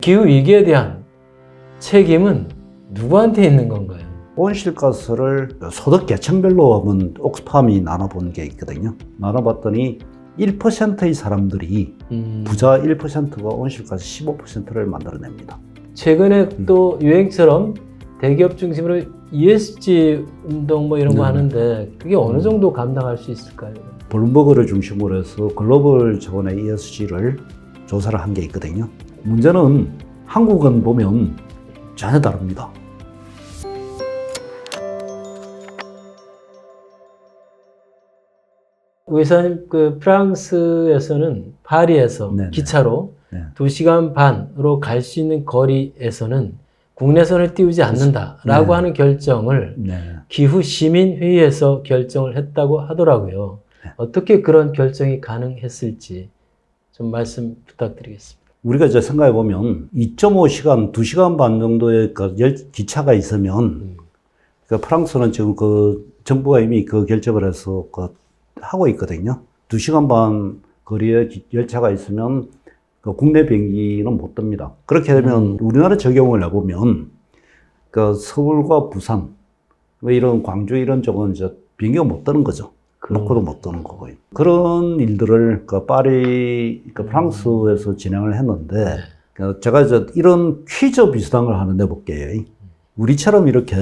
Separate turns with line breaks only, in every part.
기후 위기에 대한 책임은 누구한테 있는 건가요?
온실가스를 소득 계층별로 한번 옥스팜이 나눠본 게 있거든요. 나눠봤더니 1%의 사람들이 부자 1%가 온실가스 15%를 만들어냅니다.
최근에 또 유행처럼 대기업 중심으로 ESG 운동 뭐 이런 거 하는데 그게 어느 정도 감당할 수 있을까요?
블룸버그를 중심으로 해서 글로벌 차원의 ESG를 조사를 한 게 있거든요. 문제는 한국은 보면 전혀 다릅니다.
의사님, 프랑스에서는 파리에서
네네.
기차로
네.
2시간 반으로 갈 수 있는 거리에서는 국내선을 띄우지 않는다라고
네.
하는 결정을
네.
기후시민회의에서 결정을 했다고 하더라고요.
네.
어떻게 그런 결정이 가능했을지 좀 말씀 부탁드리겠습니다.
우리가 이제 생각해 보면 2.5시간, 2시간 반 정도의 기차가 있으면 프랑스는 지금 정부가 이미 그 결정을 해서 하고 있거든요. 2시간 반 거리에 열차가 있으면 국내 비행기는 못 뜹니다. 그렇게 되면 우리나라 적용을 해보면 서울과 부산, 이런 광주 이런 쪽은 이제 비행기가 못 뜨는 거죠. 놓고도 못 뜨는 거고요. 그런 일들을 파리, 프랑스에서 진행을 했는데, 제가 이제 이런 퀴즈 비슷한 걸 하나 내볼게요. 우리처럼 이렇게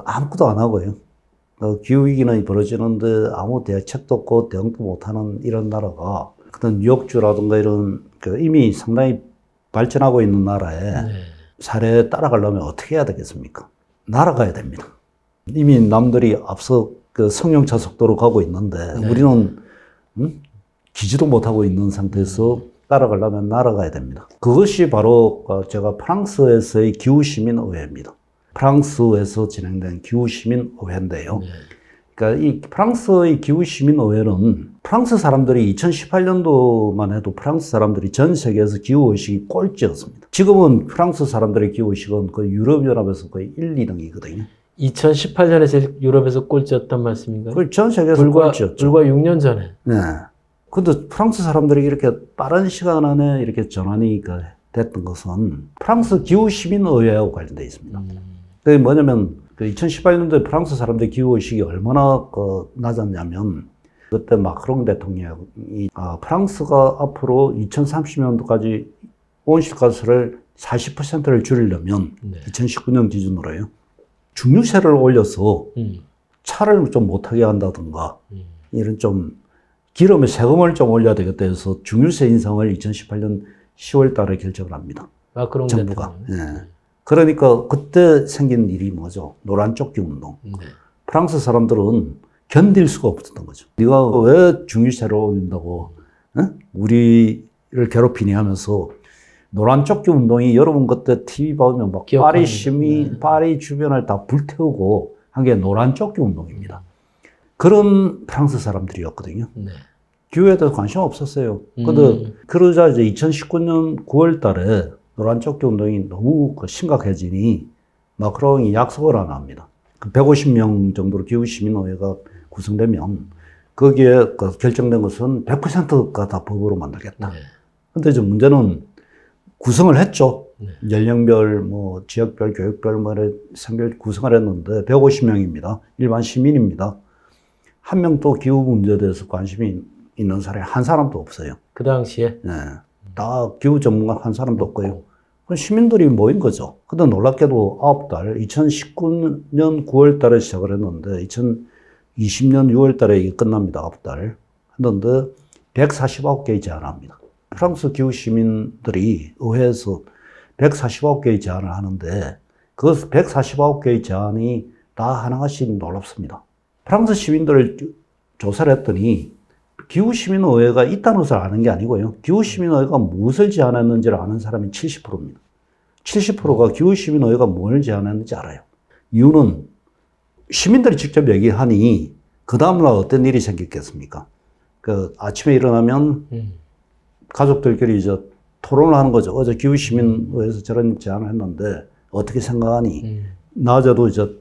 아무것도 안 하고요. 기후위기는 벌어지는데 아무 대책도 없고 대응도 못하는 이런 나라가 어떤 뉴욕주라든가 이런 이미 상당히 발전하고 있는 나라에 사례에 따라가려면 어떻게 해야 되겠습니까? 날아가야 됩니다. 이미 남들이 앞서 성용차 속도로 가고 있는데 우리는 기지도 못하고 있는 상태에서 따라가려면 날아가야 됩니다. 그것이 바로 제가 프랑스에서의 기후시민의회입니다. 프랑스에서 진행된 기후시민의회인데요. 그러니까 이 프랑스의 기후시민의회는 프랑스 사람들이 2018년도만 해도 프랑스 사람들이 전 세계에서 기후의식이 꼴찌였습니다. 지금은 프랑스 사람들의 기후의식은 유럽연합에서 거의 1, 2등이거든요.
2018년에 제일 유럽에서 꼴찌였단 말씀인가요?
전 세계에서 꼴찌였죠.
불과 6년 전에.
네. 근데 프랑스 사람들이 이렇게 빠른 시간 안에 이렇게 전환이 됐던 것은 프랑스 기후시민의회하고 관련되어 있습니다. 그게 뭐냐면 2018년도에 프랑스 사람들의 기후의식이 얼마나 낮았냐면 그때 마크롱 대통령이 프랑스가 앞으로 2030년도까지 온실가스를 40%를 줄이려면 2019년 기준으로요. 중유세를 올려서 차를 좀 못하게 한다든가 이런 좀 기름에 세금을 좀 올려야 되겠다 해서 중유세 인상을 2018년 10월 달에 결정을 합니다.
마크롱
정부가.
대통령.
예. 그러니까 그때 생긴 일이 뭐죠? 노란 조끼 운동. 프랑스 사람들은 견딜 수가 없었던 거죠. 네가 왜 중유세를 올린다고 우리를 괴롭히니 하면서 노란 조끼 운동이 여러분 그때 TV 보면 막 파리 시민, 파리 주변을 다 불태우고 한 게 노란 조끼 운동입니다. 그런 프랑스 사람들이었거든요. 기후에 대해서 관심 없었어요. 근데 그러자 이제 2019년 9월 달에 노란 조끼 운동이 너무 심각해지니 마크롱이 약속을 하나 합니다. 150명 정도로 기후시민의회가 구성되면 거기에 결정된 것은 100%가 다 법으로 만들겠다. 근데 이제 문제는 구성을 했죠. 연령별, 지역별, 교육별, 성별 구성을 했는데 150명입니다. 일반 시민입니다. 한 명도 기후 문제에 대해서 관심이 있는 사람이 한 사람도 없어요.
그 당시에?
네. 다 기후 전문가 한 사람도 없고요. 시민들이 모인 거죠. 근데 놀랍게도 9달, 2019년 9월 달에 시작을 했는데 2020년 6월 달에 이게 끝납니다. 9달. 했는데 149개의 제안을 합니다. 프랑스 기후 시민들이 의회에서 149개의 제안을 하는데 그 149개의 제안이 다 하나씩 놀랍습니다. 프랑스 시민들을 조사를 했더니 기후시민의회가 있다는 것을 아는 게 아니고요. 기후시민의회가 무엇을 제안했는지를 아는 사람이 70%입니다. 70%가 기후시민의회가 뭘 제안했는지 알아요. 이유는 시민들이 직접 얘기하니 그 다음날 어떤 일이 생겼겠습니까? 아침에 일어나면 가족들끼리 이제 토론을 하는 거죠. 어제 기후시민회에서 저런 제안을 했는데 어떻게 생각하니? 낮에도 이제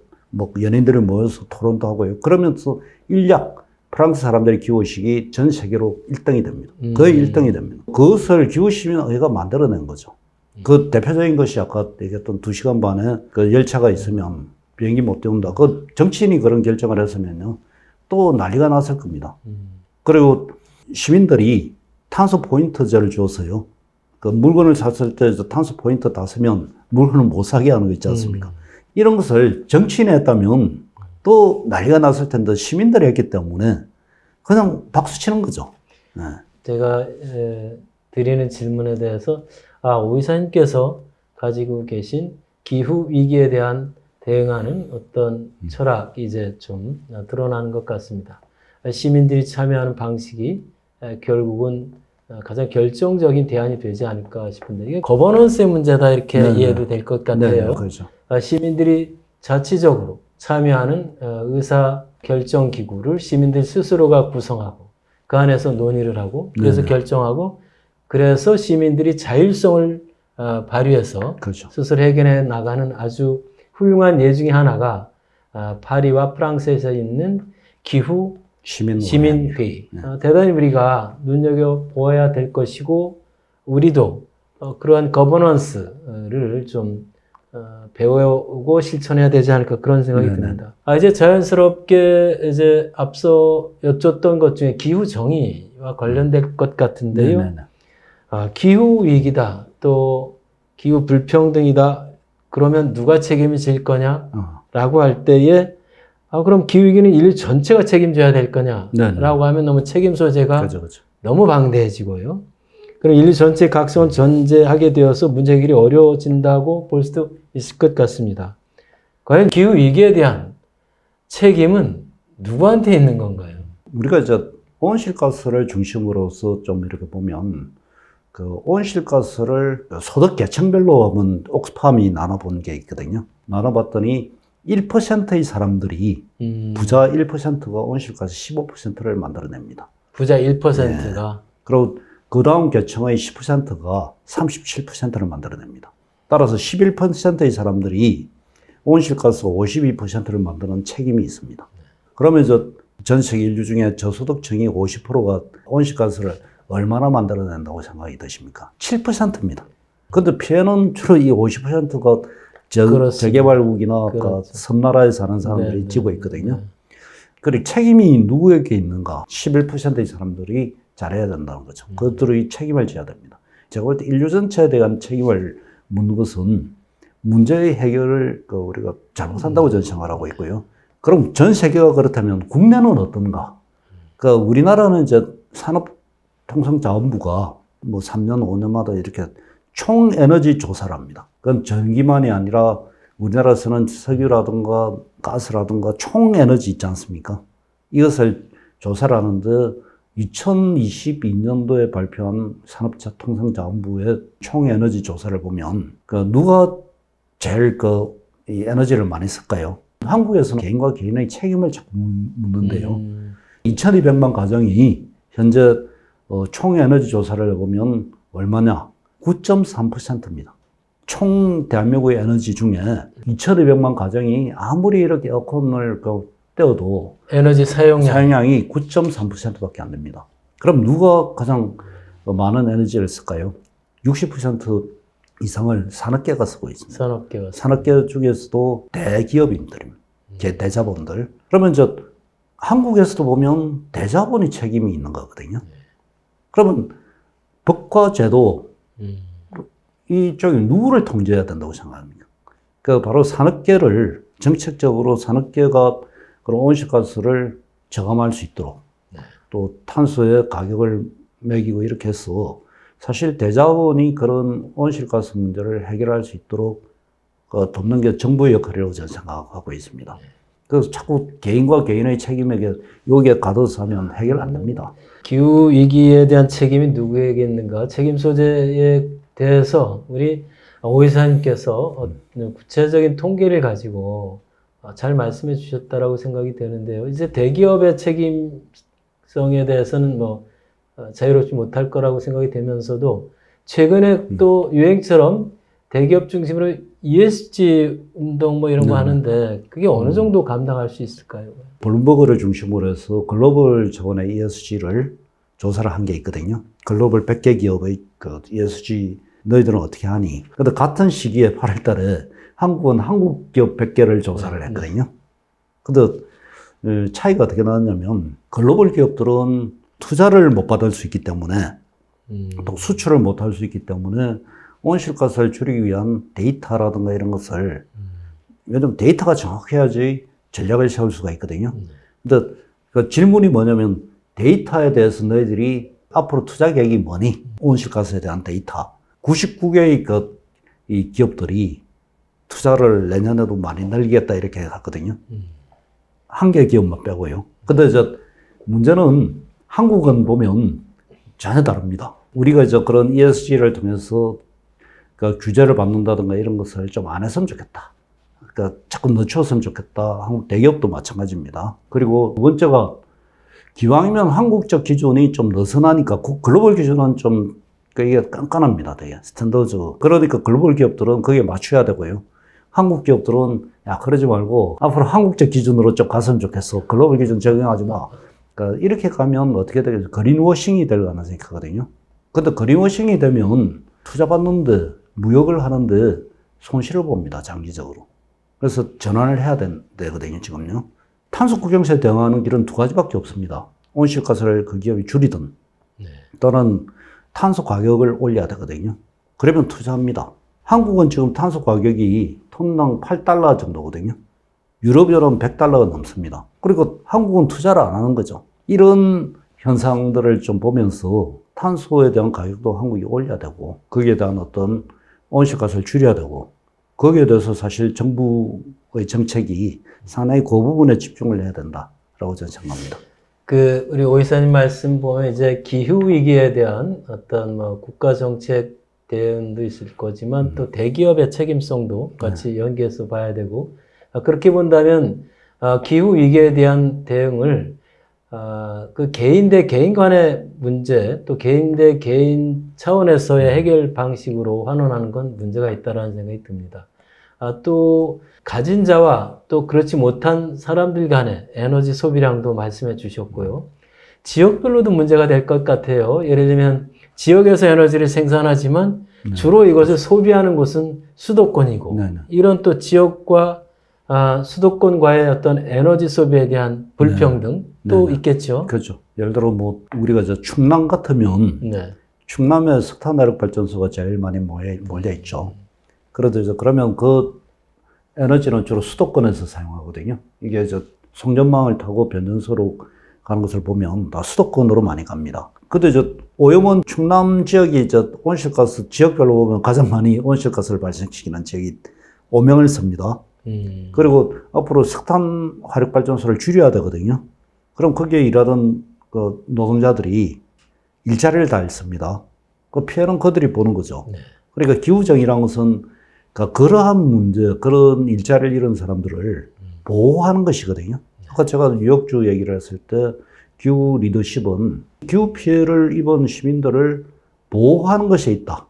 연예인들이 모여서 토론도 하고요. 그러면서 일약 프랑스 사람들의 기후의식이 전 세계로 1등이 됩니다. 거의 1등이 됩니다. 그것을 기후시민회가 만들어낸 거죠. 그 대표적인 것이 아까 얘기했던 2시간 반에 그 열차가 있으면 비행기 못 띄운다. 그 정치인이 그런 결정을 했으면요. 또 난리가 났을 겁니다. 그리고 시민들이 탄소 포인트제를 줘서요. 그 물건을 샀을 때 탄소 포인트 다 쓰면 물건을 못 사게 하는 거 있지 않습니까? 이런 것을 정치인이 했다면 또 난리가 났을 텐데 시민들이 했기 때문에 그냥 박수 치는 거죠. 네.
제가 드리는 질문에 대해서 오 이사님께서 가지고 계신 기후 위기에 대한 대응하는 어떤 철학이 이제 좀 드러나는 것 같습니다. 시민들이 참여하는 방식이 결국은 가장 결정적인 대안이 되지 않을까 싶은데 이게 거버넌스의 문제다 이렇게
네네.
이해도 될 것 같아요.
네, 그렇죠.
시민들이 자치적으로 참여하는 의사 결정 기구를 시민들 스스로가 구성하고 그 안에서 논의를 하고 그래서
네네.
결정하고 그래서 시민들이 자율성을 발휘해서
그렇죠.
스스로 해결해 나가는 아주 훌륭한 예 중에 하나가 파리와 프랑스에서 있는 기후 시민회의.
네.
대단히 우리가 눈여겨보아야 될 것이고 우리도 그러한 거버넌스를 좀 배우고 실천해야 되지 않을까 그런 생각이
네네.
듭니다. 이제 자연스럽게 이제 앞서 여쭙던 것 중에 기후 정의와 관련될 것 같은데요.
네네네.
기후 위기다, 또 기후 불평등이다. 그러면 누가 책임을 질 거냐라고 할 때에 그럼 기후 위기는 인류 전체가 책임져야 될 거냐라고
네네.
하면 너무 책임 소재가
그렇죠, 그렇죠.
너무 방대해지고요. 그럼 인류 전체의 각성을 전제하게 되어서 문제 해결이 어려워진다고 볼 수도 있을 것 같습니다. 과연 기후 위기에 대한 책임은 누구한테 있는 건가요?
우리가 이제 온실가스를 중심으로서 좀 이렇게 보면 그 온실가스를 소득 계층별로 하면 옥스팜이 나눠본 게 있거든요. 나눠봤더니 1%의 사람들이 부자 1%가 온실가스 15%를 만들어냅니다.
부자 1%가
그리고 그 다음 계층의 10%가 37%를 만들어냅니다. 따라서 11%의 사람들이 온실가스 52%를 만드는 책임이 있습니다. 그러면 전 세계 인류 중에 저소득층이 50%가 온실가스를 얼마나 만들어낸다고 생각이 드십니까? 7%입니다. 근데 피해는 주로 이 50%가 저개발국이나
그렇죠.
섬나라에 사는 사람들이
네,
지고 있거든요. 그리고 책임이 누구에게 있는가? 11%의 사람들이 잘해야 된다는 거죠. 그들이 책임을 져야 됩니다. 제가 볼 때 인류 전체에 대한 책임을 묻는 것은 문제의 해결을 우리가 잘못 산다고 저는 생각하고 있고요. 그럼 전 세계가 그렇다면 국내는 어떤가? 우리나라는 이제 산업통상자원부가 뭐 3년, 5년마다 이렇게 총 에너지 조사를 합니다. 그건 전기만이 아니라 우리나라에서는 석유라든가 가스라든가 총 에너지 있지 않습니까? 이것을 조사를 하는데 2022년도에 발표한 산업통상자원부의 총 에너지 조사를 보면 누가 제일 이 에너지를 많이 쓸까요? 한국에서는 개인과 개인의 책임을 자꾸 묻는데요. 2200만 가정이 현재 총 에너지 조사를 해보면 얼마냐? 9.3%입니다. 총 대한민국의 에너지 중에 2200만 가정이 아무리 이렇게 에어컨을 떼어도
에너지
사용량이 9.3%밖에 안 됩니다. 그럼 누가 가장 많은 에너지를 쓸까요? 60% 이상을 산업계가 쓰고 있습니다. 산업계 중에서도 대기업인들입니다. 대자본들. 그러면 한국에서도 보면 대자본이 책임이 있는 거거든요. 그러면 법과 제도 이쪽에 누구를 통제해야 된다고 생각합니까? 바로 산업계를 정책적으로 산업계가 그런 온실가스를 저감할 수 있도록 또 탄소의 가격을 매기고 이렇게 해서 사실 대자본이 그런 온실가스 문제를 해결할 수 있도록 돕는 게 정부의 역할이라고 저는 생각하고 있습니다. 그래서 자꾸 개인과 개인의 책임에게 여기에 가둬서 하면 해결 안 됩니다.
기후 위기에 대한 책임이 누구에게 있는가? 책임 소재에 대해서 우리 오 이사님께서 구체적인 통계를 가지고 잘 말씀해 주셨다라고 생각이 되는데요. 이제 대기업의 책임성에 대해서는 자유롭지 못할 거라고 생각이 되면서도 최근에 또 유행처럼 대기업 중심으로 ESG 운동 이런 거 하는데 그게 어느 정도 감당할 수 있을까요?
블룸버그를 중심으로 해서 글로벌 차원의 ESG를 조사를 한 게 있거든요. 글로벌 100개 기업의 ESG 너희들은 어떻게 하니? 근데 같은 시기에 8월 달에 한국은 한국 기업 100개를 조사를 했거든요. 근데 차이가 어떻게 나왔냐면 글로벌 기업들은 투자를 못 받을 수 있기 때문에 또 수출을 못 할 수 있기 때문에 온실가스를 줄이기 위한 데이터라든가 이런 것을 왜냐면 데이터가 정확해야지 전략을 세울 수가 있거든요. 근데 그 질문이 뭐냐면 데이터에 대해서 너희들이 앞으로 투자 계획이 뭐니? 온실가스에 대한 데이터. 99개의 이 기업들이 투자를 내년에도 많이 늘리겠다 이렇게 갔거든요. 한 개 기업만 빼고요. 근데 문제는 한국은 보면 전혀 다릅니다. 우리가 그런 ESG를 통해서 그 규제를 받는다든가 이런 것을 좀 안 했으면 좋겠다. 그러니까 자꾸 늦췄으면 좋겠다. 한국 대기업도 마찬가지입니다. 그리고 두 번째가 기왕이면 한국적 기준이 좀 느슨하니까 글로벌 기준은 좀 이게 깐깐합니다. 되게 스탠더드. 그러니까 글로벌 기업들은 거기에 맞춰야 되고요. 한국 기업들은 야 그러지 말고 앞으로 한국적 기준으로 좀 갔으면 좋겠어. 글로벌 기준 적용하지 마. 그러니까 이렇게 가면 어떻게 되겠어요? 그린워싱이 될 가능성이 크거든요. 근데 그린워싱이 되면 투자 받는데 무역을 하는데 손실을 봅니다. 장기적으로. 그래서 전환을 해야 되거든요. 지금요. 탄소 국경세에 대응하는 길은 두 가지밖에 없습니다. 온실가스를 그 기업이 줄이든 또는 탄소 가격을 올려야 되거든요. 그러면 투자합니다. 한국은 지금 탄소 가격이 톤당 8달러 정도거든요. 유럽연은 100달러가 넘습니다. 그리고 한국은 투자를 안 하는 거죠. 이런 현상들을 좀 보면서 탄소에 대한 가격도 한국이 올려야 되고 거기에 대한 어떤 온실가스를 줄여야 되고 거기에 대해서 사실 정부의 정책이 상당히 그 부분에 집중을 해야 된다라고 저는 생각합니다.
우리 오 이사님 말씀 보면 이제 기후 위기에 대한 어떤 뭐 국가 정책 대응도 있을 거지만 또 대기업의 책임성도 같이 연계해서 봐야 되고 그렇게 본다면 기후 위기에 대한 대응을 그 개인 대 개인 간의 문제 또 개인 대 개인 차원에서의 해결 방식으로 환원하는 건 문제가 있다라는 생각이 듭니다. 또 가진 자와 또 그렇지 못한 사람들 간의 에너지 소비량도 말씀해 주셨고요. 지역별로도 문제가 될 것 같아요. 예를 들면 지역에서 에너지를 생산하지만 주로 이것을 소비하는 곳은 수도권이고 이런 또 지역과 수도권과의 어떤 에너지 소비에 대한 불평등 또 있겠죠.
그렇죠. 예를 들어 뭐 우리가 충남 같으면 충남에 석탄화력 발전소가 제일 많이 몰려 있죠. 그러면 그 에너지는 주로 수도권에서 사용하거든요. 이게 송전망을 타고 변전소로 가는 것을 보면 다 수도권으로 많이 갑니다. 근데 오염원 충남 지역이 온실가스 지역별로 보면 가장 많이 온실가스를 발생시키는 지역이 오명을 씁니다. 그리고 앞으로 석탄 화력 발전소를 줄여야 되거든요. 그럼 거기에 일하던 그 노동자들이 일자리를 다 잃습니다. 그 피해는 그들이 보는 거죠. 그러니까 기후정의라는 것은 그러한 문제, 그런 일자리를 잃은 사람들을 보호하는 것이거든요. 아까 제가 뉴욕주 얘기를 했을 때 기후 리더십은 기후 피해를 입은 시민들을 보호하는 것에 있다.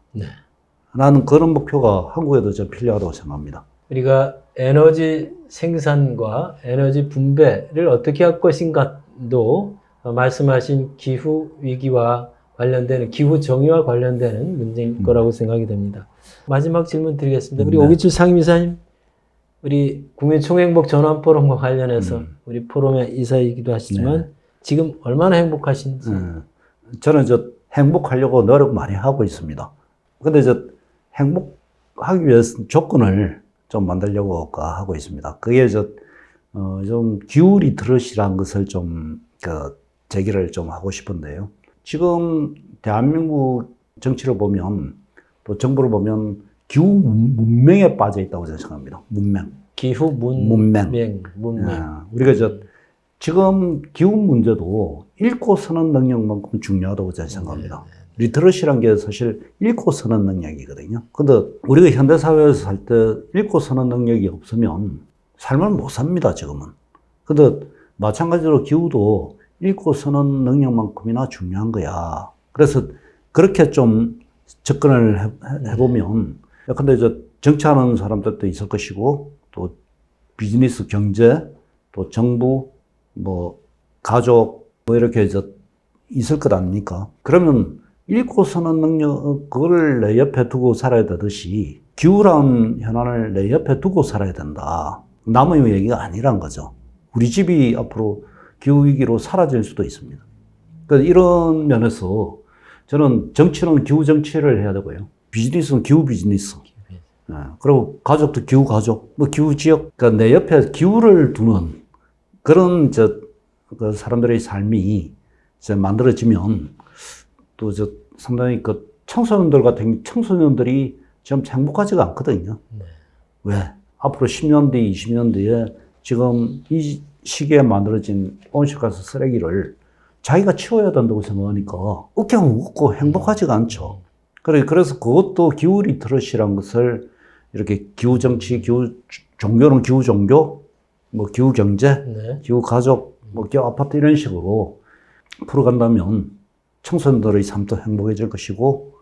라는 그런 목표가 한국에도 좀 필요하다고 생각합니다.
우리가 에너지 생산과 에너지 분배를 어떻게 할 것인가도 말씀하신 기후 위기와 관련되는 기후 정의와 관련되는 문제일 거라고 생각이 됩니다. 마지막 질문 드리겠습니다. 우리 오기철 상임이사님, 우리 국민총행복 전환 포럼과 관련해서 우리 포럼의 이사이기도 하시지만 지금 얼마나 행복하신지.
저는 행복하려고 노력 많이 하고 있습니다. 근데 행복하기 위해서 조건을 좀 만들려고 하고 있습니다. 그게 좀 기후 리트러시라는 것을 좀 제기를 좀 하고 싶은데요. 지금 대한민국 정치를 보면 또 정부를 보면 기후 문명에 빠져 있다고 생각합니다. 문명.
기후 문명.
우리가 지금 기후 문제도 읽고 쓰는 능력만큼 중요하다고 저는 생각합니다. 리트러시란 게 사실 읽고 쓰는 능력이거든요. 근데 우리가 현대사회에서 살 때 읽고 쓰는 능력이 없으면 삶을 못 삽니다, 지금은. 근데 마찬가지로 기후도 읽고 쓰는 능력만큼이나 중요한 거야. 그래서 그렇게 좀 접근을 해보면, 근데 정치하는 사람들도 있을 것이고, 또 비즈니스, 경제, 또 정부, 뭐, 가족, 뭐 이렇게 있을 것 아닙니까? 그러면 읽고서는 능력, 그걸 내 옆에 두고 살아야 되듯이 기후라는 현안을 내 옆에 두고 살아야 된다. 남의 얘기가 아니란 거죠. 우리 집이 앞으로 기후위기로 사라질 수도 있습니다. 그러니까 이런 면에서 저는 정치는 기후 정치를 해야 되고요. 비즈니스는 기후 비즈니스. 그리고 가족도 기후 가족, 뭐 기후 지역. 그러니까 내 옆에 기후를 두는 그런 그 사람들의 삶이 이제 만들어지면 또 상당히 그 청소년들 같은 청소년들이 좀 행복하지가 않거든요.
네.
왜? 앞으로 10년 뒤, 20년 뒤에 지금 이 시기에 만들어진 온실가스 쓰레기를 자기가 치워야 된다고 생각하니까 웃겨는 웃고 행복하지가 않죠. 그래서 그것도 기후 리터러시라는 것을 이렇게 기후 정치, 기후 종교는 기후 종교, 뭐 기후 경제,
네.
기후 가족, 뭐 기후 아파트 이런 식으로 풀어간다면 청소년들의 삶도 행복해질 것이고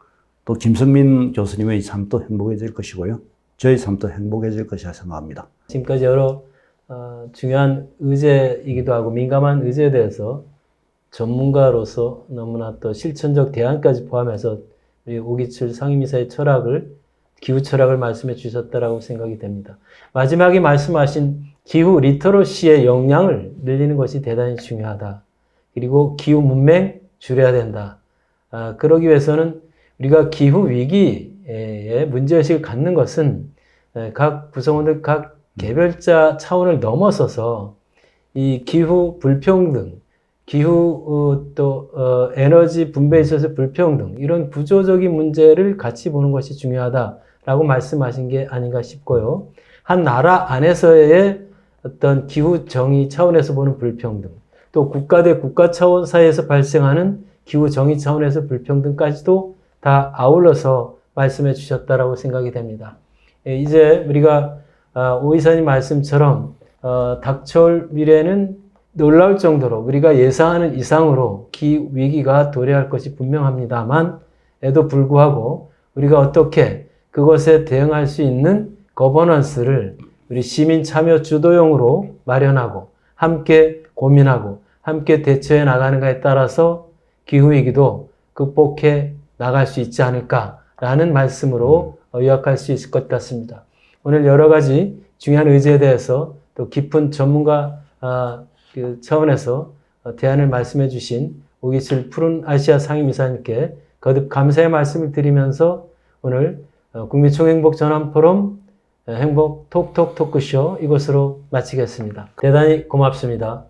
또 김성민 교수님의 삶도 행복해질 것이고요. 저의 삶도 행복해질 것이라 생각합니다.
지금까지 여러 중요한 의제이기도 하고 민감한 의제에 대해서 전문가로서 너무나 또 실천적 대안까지 포함해서 우리 오기철 상임이사의 철학을 기후 철학을 말씀해 주셨다라고 생각이 됩니다. 마지막에 말씀하신 기후 리터러시의 역량을 늘리는 것이 대단히 중요하다. 그리고 기후 문맹 줄여야 된다. 그러기 위해서는 우리가 기후 위기에 문제의식을 갖는 것은 각 구성원들, 각 개별자 차원을 넘어서서 이 기후 불평등, 기후 에너지 분배에 있어서 불평등 이런 구조적인 문제를 같이 보는 것이 중요하다라고 말씀하신 게 아닌가 싶고요. 한 나라 안에서의 어떤 기후 정의 차원에서 보는 불평등, 또 국가 대 국가 차원 사이에서 발생하는 기후 정의 차원에서 불평등까지도 다 아울러서 말씀해 주셨다라고 생각이 됩니다. 이제 우리가 오 이사님 말씀처럼 닥쳐올 미래는 놀라울 정도로 우리가 예상하는 이상으로 기후 위기가 도래할 것이 분명합니다만 에도 불구하고 우리가 어떻게 그것에 대응할 수 있는 거버넌스를 우리 시민 참여 주도형으로 마련하고 함께 고민하고 함께 대처해 나가는가에 따라서 기후위기도 극복해 나갈 수 있지 않을까라는 말씀으로 요약할 수 있을 것 같습니다. 오늘 여러 가지 중요한 의제에 대해서 또 깊은 전문가 그 차원에서 대안을 말씀해 주신 오기철 푸른 아시아 상임이사님께 거듭 감사의 말씀을 드리면서 오늘 국민총행복 전환포럼 행복 톡톡 토크쇼 이것으로 마치겠습니다. 대단히 고맙습니다.